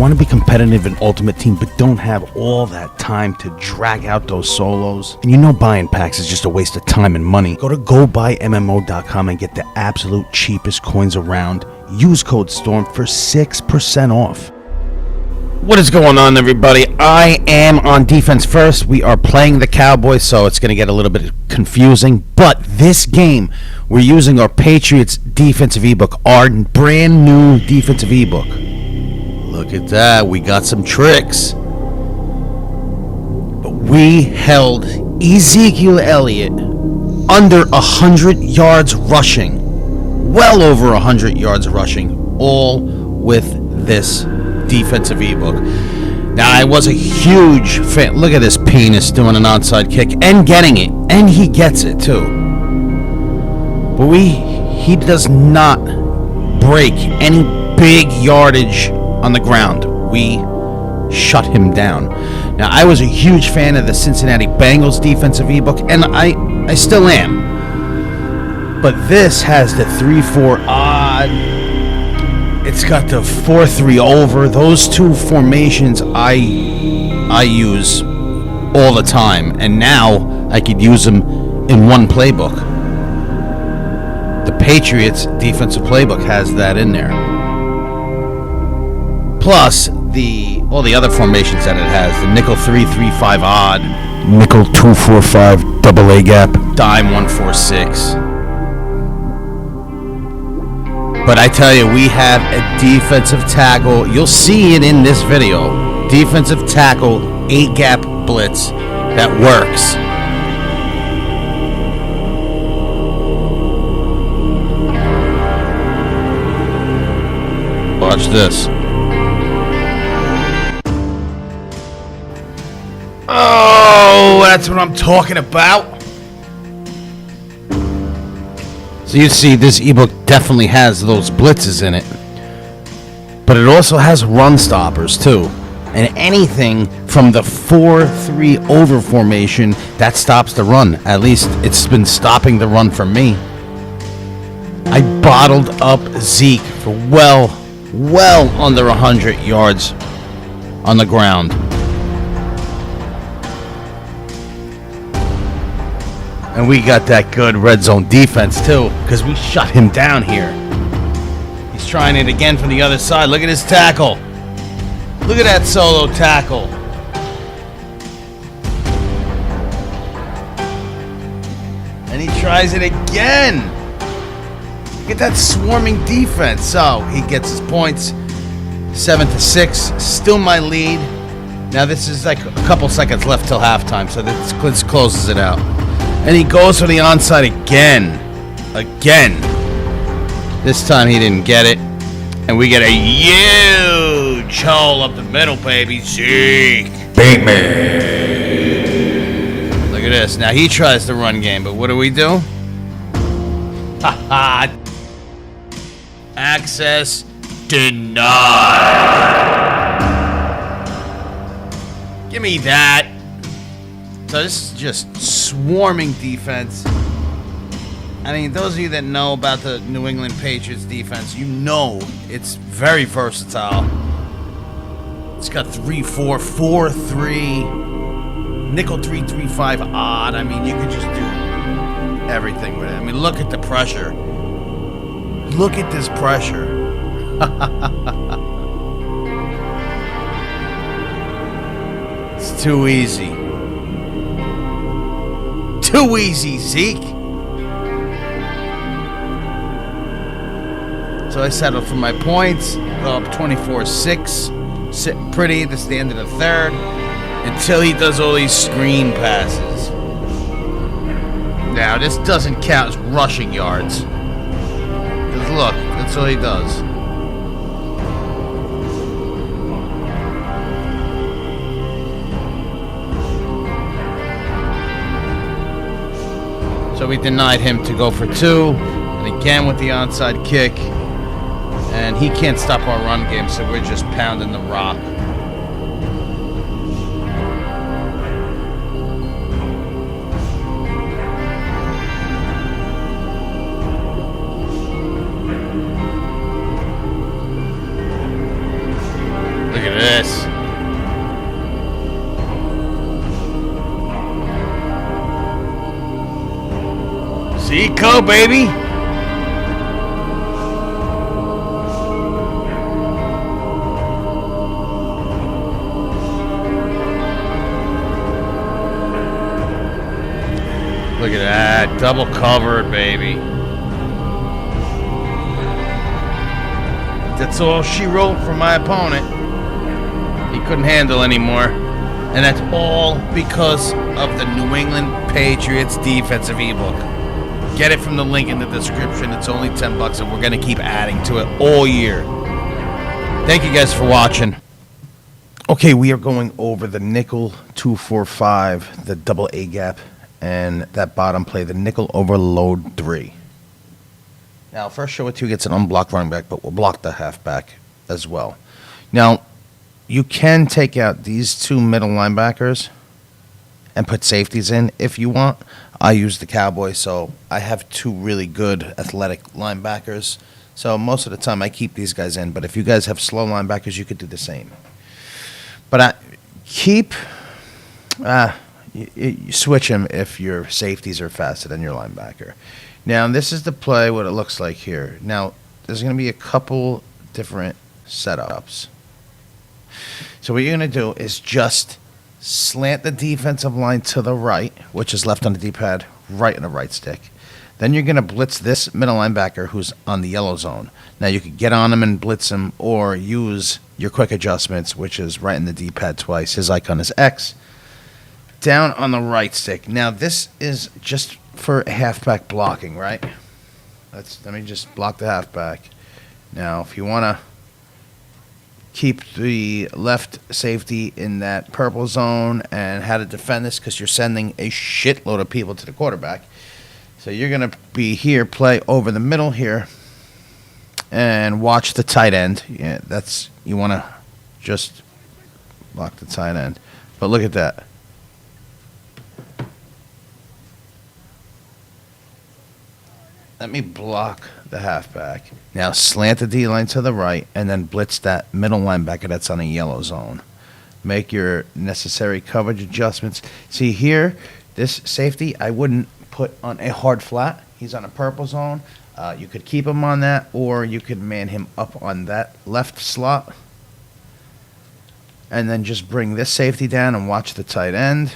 want to be competitive in Ultimate Team but don't have all that time to drag out those solos, and you know buying packs is just a waste of time and money, go to GoBuyMMO.com and get the absolute cheapest coins around. Use code STORM for 6% off. What is going on, everybody? I am on defense first. We are playing the Cowboys, so it's going to get a little bit confusing. But this game, we're using our Patriots defensive ebook, our brand new defensive ebook. Look at that. We got some tricks. But we held Ezekiel Elliott under 100 yards rushing. Well over 100 yards rushing. All with this defensive ebook. Now, I was a huge fan. Look at this penis doing an onside kick and getting it, and he gets it too. But he does not break any big yardage on the ground. We shut him down. Now, I was a huge fan of the Cincinnati Bengals defensive ebook, and I still am. But this has the 3-4 odd. It's got the 4-3 over. Those two formations I use all the time, and now I could use them in one playbook. The Patriots defensive playbook has that in there. Plus all the other formations that it has: the nickel 3-3-5 odd, nickel 2-4-5 double A gap, dime 1-4-6. But I tell you, we have a defensive tackle. You'll see it in this video. Defensive tackle, 8-gap blitz that works. Watch this. Oh, that's what I'm talking about. So you see, this ebook definitely has those blitzes in it, but it also has run stoppers too, and anything from the 4-3 over formation that stops the run. At least it's been stopping the run for me. I bottled up Zeke for well under 100 yards on the ground. And we got that good red zone defense, too, because we shut him down here. He's trying it again from the other side. Look at his tackle. Look at that solo tackle. And he tries it again. Look at that swarming defense. So he gets his points. 7-6. Still my lead. Now this is like a couple seconds left till halftime, so this closes it out. And he goes for the onside again. This time he didn't get it. And we get a huge hole up the middle, baby. Zeke. Baby. Look at this. Now he tries the run game, but what do? Haha. Access denied. Give me that. So this is just swarming defense. I mean, those of you that know about the New England Patriots defense, you know it's very versatile. It's got 3-4, 4-3, nickel 3-3-5 odd. I mean, you could just do everything with it. I mean, look at the pressure. Look at this pressure. It's too easy. Too easy, Zeke. So I settled for my points. Go up 24-6. Sitting pretty. This is the end of the third. Until he does all these screen passes. Now, this doesn't count as rushing yards. Because look, that's all he does. So we denied him to go for 2. And again with the onside kick. And he can't stop our run game, so we're just pounding the rock. Look at Chico, baby. Look at that. Double covered, baby. That's all she wrote for my opponent. He couldn't handle anymore. And that's all because of the New England Patriots defensive ebook. Get it from the link in the description. It's only $10 and we're going to keep adding to it all year. Thank you guys for watching. Okay, we are going over the nickel 245, the double A gap, and that bottom play, the nickel overload 3. Now, first show it to you gets an unblocked running back, but we'll block the halfback as well. Now, you can take out these two middle linebackers and put safeties in if you want. I use the Cowboys, so I have two really good athletic linebackers. So most of the time I keep these guys in, but if you guys have slow linebackers, you could do the same. But you switch them if your safeties are faster than your linebacker. Now, this is the play, what it looks like here. Now, there's going to be a couple different setups. So what you're going to do is just slant the defensive line to the right, which is left on the D-pad, right on the right stick. Then you're going to blitz this middle linebacker who's on the yellow zone. Now, you could get on him and blitz him or use your quick adjustments, which is right in the D-pad twice. His icon is X. Down on the right stick. Now, this is just for halfback blocking, right? Let me just block the halfback. Now, if you want to keep the left safety in that purple zone and how to defend this because you're sending a shitload of people to the quarterback. So you're going to be here, play over the middle here, and watch the tight end. Yeah, you want to just block the tight end. But look at that. Let me block the halfback. Now slant the D-line to the right and then blitz that middle linebacker that's on a yellow zone. Make your necessary coverage adjustments. See here, this safety I wouldn't put on a hard flat. He's on a purple zone. You could keep him on that, or you could man him up on that left slot. And then just bring this safety down and watch the tight end.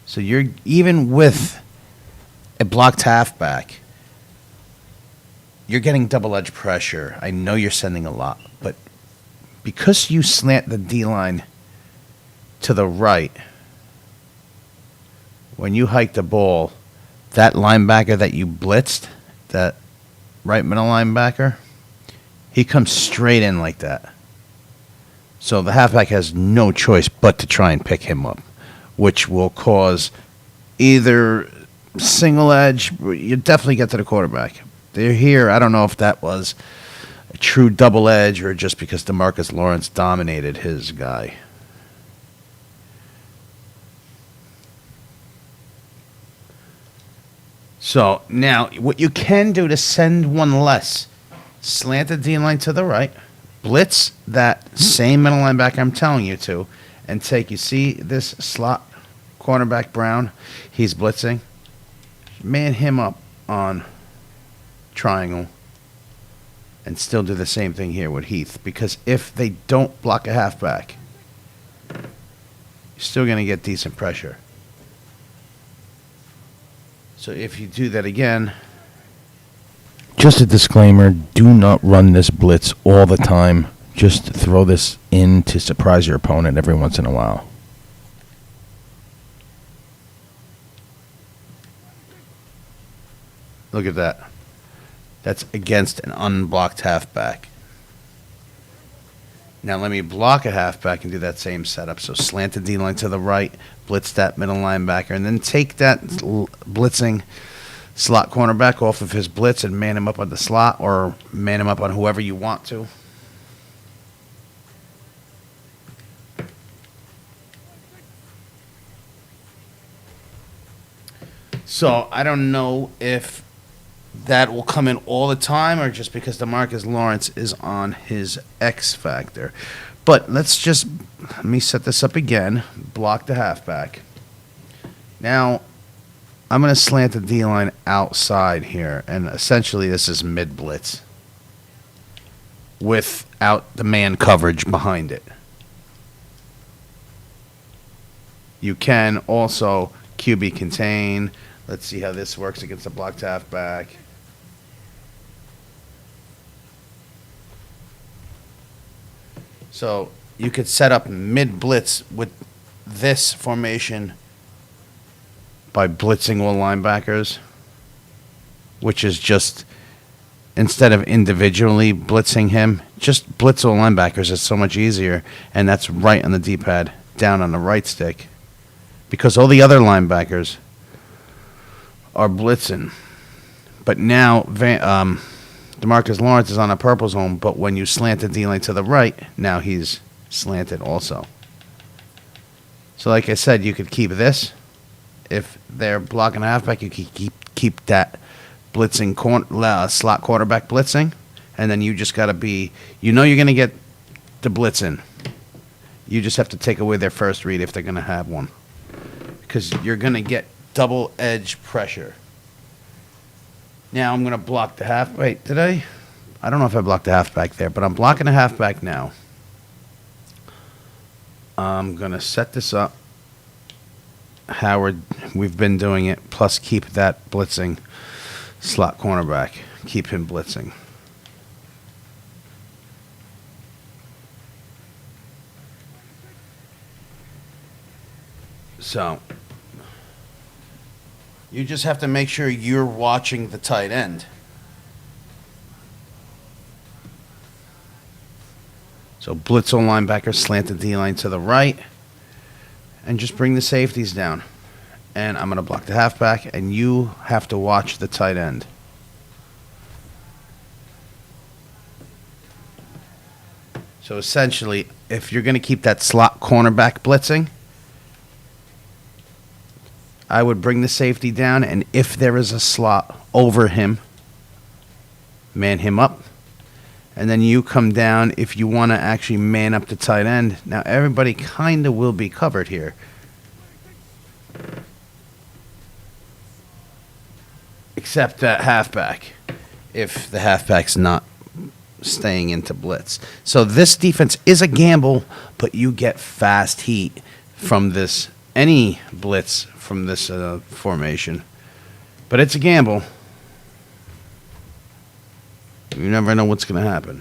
So you're even with a blocked halfback, you're getting double edge pressure. I know you're sending a lot, but because you slant the D-line to the right, when you hike the ball, that linebacker that you blitzed, that right middle linebacker, he comes straight in like that. So the halfback has no choice but to try and pick him up, which will cause either single edge. You definitely get to the quarterback. They're here. I don't know if that was a true double edge or just because DeMarcus Lawrence dominated his guy. So now what you can do to send one less, slant the D-line to the right, blitz that same middle linebacker I'm telling you to, and take, you see this slot cornerback Brown, he's blitzing. Man him up on triangle and still do the same thing here with Heath, because if they don't block a halfback, you're still going to get decent pressure. So if you do that again, just a disclaimer, do not run this blitz all the time. Just throw this in to surprise your opponent every once in a while. Look at that. That's against an unblocked halfback. Now let me block a halfback and do that same setup. So slant the D-line to the right, blitz that middle linebacker, and then take that blitzing slot cornerback off of his blitz and man him up on the slot, or man him up on whoever you want to. So I don't know if that will come in all the time or just because DeMarcus Lawrence is on his X factor. But let's just let me set this up again. Block the halfback. Now, I'm going to slant the D-line outside here, and essentially this is mid-blitz without the man coverage behind it. You can also QB contain. Let's see how this works against a blocked halfback. So you could set up mid-blitz with this formation by blitzing all linebackers, which is just, instead of individually blitzing him, just blitz all linebackers. It's so much easier, and that's right on the D-pad, down on the right stick, because all the other linebackers are blitzing. But now DeMarcus Lawrence is on a purple zone, but when you slant the D-line to the right, now he's slanted also. So like I said, you could keep this. If they're blocking a halfback, you can keep that blitzing slot quarterback blitzing, and then you just got to be, you're going to get the blitz in. You just have to take away their first read if they're going to have one, because you're going to get double edge pressure. Now I'm going to block the half. Wait, did I? I don't know if I blocked the halfback there, but I'm blocking the halfback now. I'm going to set this up. Howard, we've been doing it, plus keep that blitzing slot cornerback. Keep him blitzing. So you just have to make sure you're watching the tight end. So blitz on linebacker, slant the D-line to the right, and just bring the safeties down. And I'm going to block the halfback, and you have to watch the tight end. So essentially, if you're going to keep that slot cornerback blitzing, I would bring the safety down, and if there is a slot over him, man him up. And then you come down if you want to actually man up the tight end. Now, everybody kind of will be covered here. Except that halfback, if the halfback's not staying into blitz. So this defense is a gamble, but you get fast heat from this, any blitz from this formation. But it's a gamble. You never know what's going to happen.